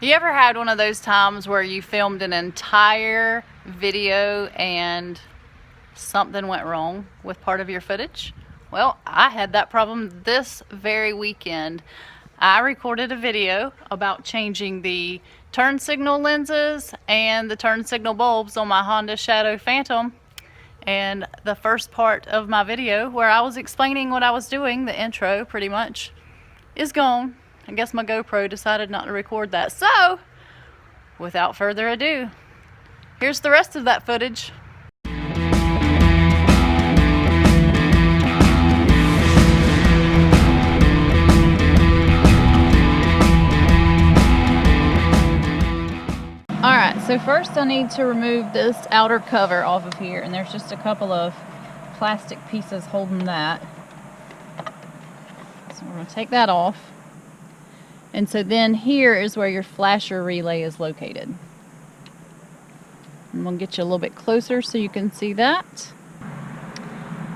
You ever had one of those times where you filmed an entire video and something went wrong with part of your footage? Well, I had that problem this very weekend. I recorded a video about changing the turn signal lenses and the turn signal bulbs on my Honda Shadow Phantom. And the first part of my video where I was explaining what I was doing, the intro pretty much, is gone. I guess my GoPro decided not to record that. So, without further ado, here's the rest of that footage. Alright, so first I need to remove this outer cover off of here, and there's just a couple of plastic pieces holding that. So we're going to take that off. And so then here is where your flasher relay is located. I'm going to get you a little bit closer so you can see that.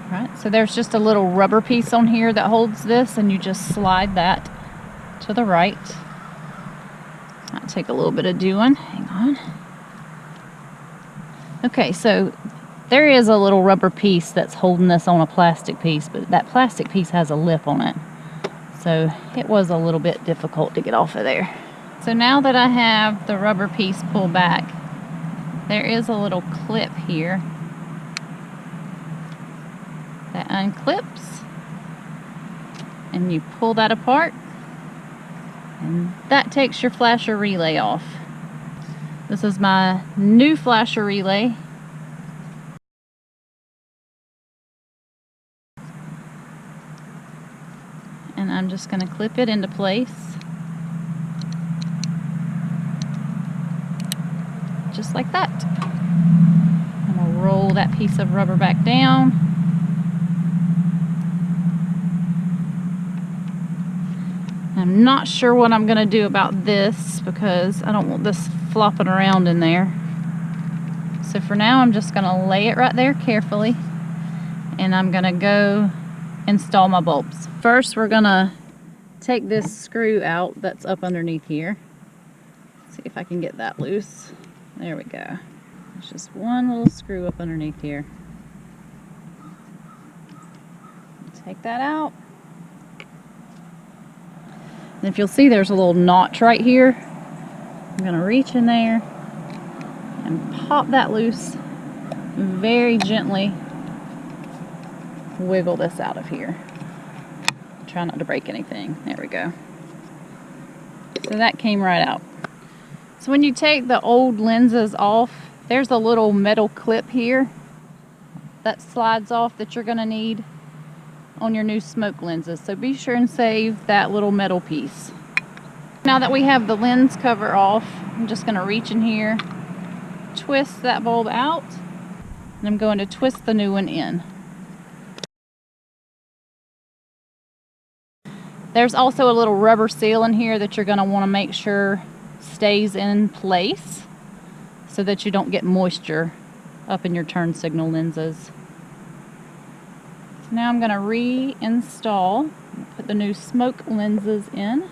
Alright, so there's just a little rubber piece on here that holds this, and you just slide that to the right. Might take a little bit of doing. Hang on. Okay, so there is a little rubber piece that's holding this on a plastic piece, but that plastic piece has a lip on it. So it was a little bit difficult to get off of there. So now that I have the rubber piece pulled back, there is a little clip here that unclips, and you pull that apart, and that takes your flasher relay off. This is my new flasher relay. And I'm just going to clip it into place. Just like that. I'm going to roll that piece of rubber back down. I'm not sure what I'm going to do about this because I don't want this flopping around in there. So for now I'm just going to lay it right there carefully, and I'm going to go install my bulbs. First we're going to take this screw out that's up underneath here. See if I can get that loose. There we go. There's just one little screw up underneath here. Take that out. And if you'll see, there's a little notch right here. I'm going to reach in there and pop that loose. Very gently wiggle this out of here. Try not to break anything. There we go. So that came right out. So when you take the old lenses off, there's a little metal clip here that slides off that you're going to need on your new smoke lenses. So be sure and save that little metal piece. Now that we have the lens cover off, I'm just going to reach in here, twist that bulb out, and I'm going to twist the new one in. There's also a little rubber seal in here that you're going to want to make sure stays in place so that you don't get moisture up in your turn signal lenses. So now I'm going to reinstall, put the new smoke lenses in.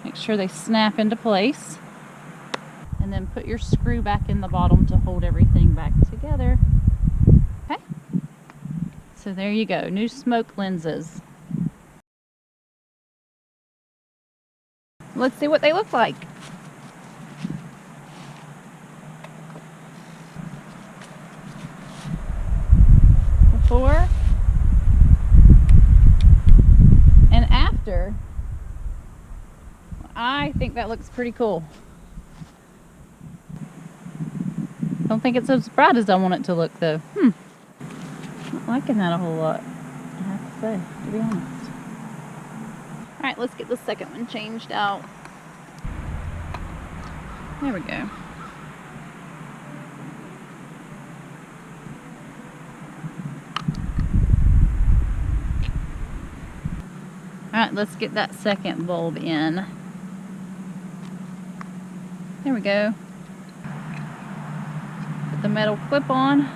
Make sure they snap into place, and then put your screw back in the bottom to hold everything back together. Okay, so there you go, new smoke lenses. Let's see what they look like. Before and after. I think that looks pretty cool. Don't think it's as bright as I want it to look though. Not liking that a whole lot, I have to say, to be honest. Alright, let's get the second one changed out. There we go. Alright, let's get that second bulb in. There we go. Put the metal clip on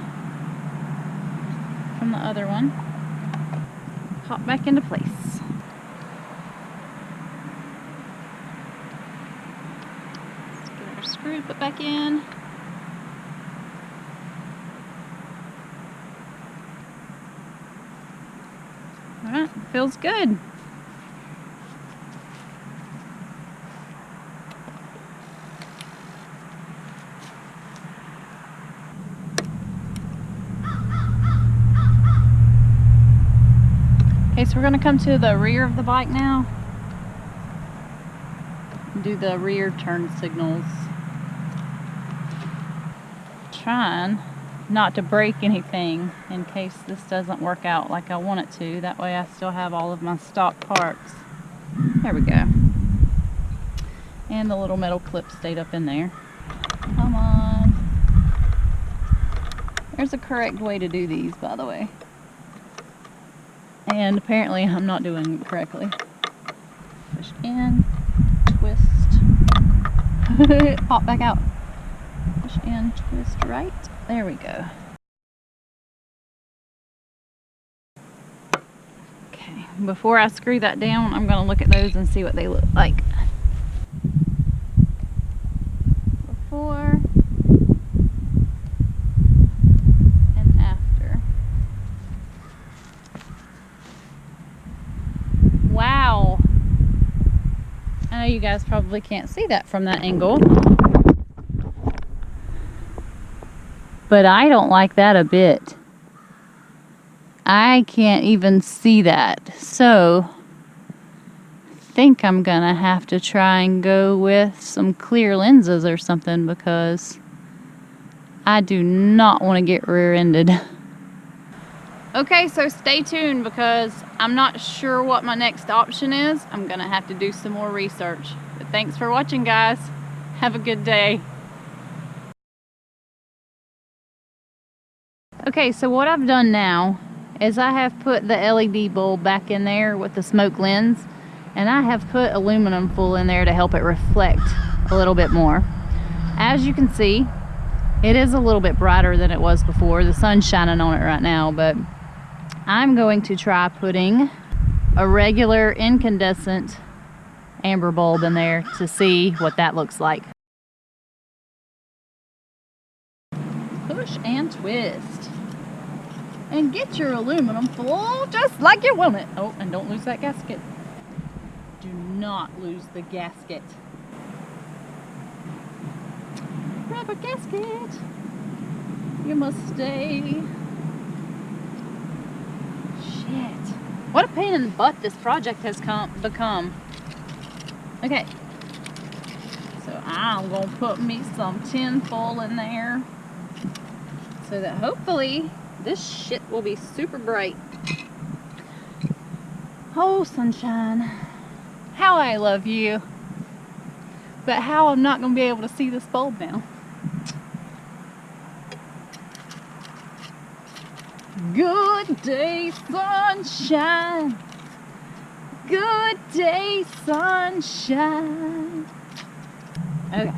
from the other one. pop back into place. Let's get our screw put back in. Alright, feels good. Okay, so we're going to come to the rear of the bike now. Do the rear turn signals. Trying not to break anything in case this doesn't work out like I want it to. That way I still have all of my stock parts. There we go. And the little metal clip stayed up in there. Come on. There's a correct way to do these, by the way. And apparently I'm not doing it correctly. Push in, twist, pop back out. Push in, twist right. There we go. Okay, before I screw that down, I'm going to look at those and see what they look like. Before and after. Wow. I know you guys probably can't see that from that angle, but I don't like that a bit. I can't even see that. So I think I'm gonna have to try and go with some clear lenses or something, because I do not want to get rear-ended. Okay, so stay tuned, because I'm not sure what my next option is. I'm gonna have to do some more research. But thanks for watching, guys. Have a good day. Okay, so what I've done now is I have put the LED bulb back in there with the smoke lens, and I have put aluminum foil in there to help it reflect a little bit more. As you can see, it is a little bit brighter than it was before. The sun's shining on it right now, but I'm going to try putting a regular incandescent amber bulb in there to see what that looks like. Push and twist. And get your aluminum foil just like you want it. Oh, and don't lose that gasket. Do not lose the gasket. Rubber gasket. You must stay. Shit. What a pain in the butt this project has become. Okay. So I'm going to put me some tin foil in there, so that hopefully this shit will be super bright. Oh, sunshine. How I love you. But how I'm not going to be able to see this bulb now. Good day, sunshine. Good day, sunshine. Okay.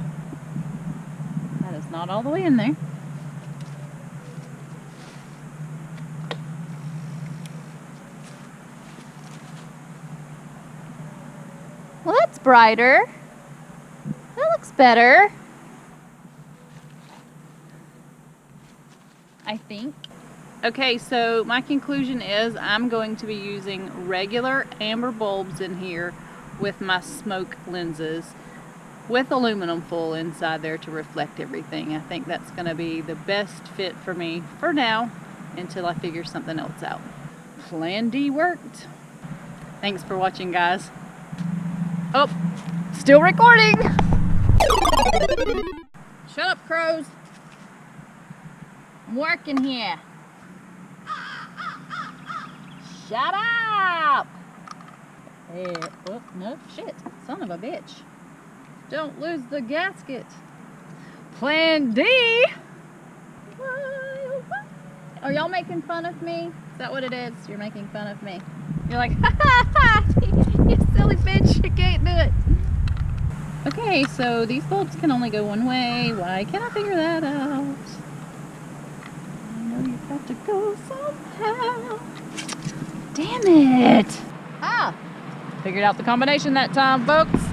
That is not all the way in there. Well, that's brighter. That looks better, I think. Okay, so my conclusion is I'm going to be using regular amber bulbs in here with my smoke lenses with aluminum foil inside there to reflect everything. I think that's going to be the best fit for me for now until I figure something else out. Plan D worked. Thanks for watching, guys. Oh, still recording. Shut up, crows. I'm working here. Shut up. Hey, oh, no, shit. Son of a bitch. Don't lose the gasket. Plan D. Are y'all making fun of me? Is that what it is? You're making fun of me. You're like, ha ha ha, you silly bitch, you can't do it. Okay, so these bulbs can only go one way. Why can't I figure that out? I know you've got to go somehow. Damn it. Ah, figured out the combination that time, folks.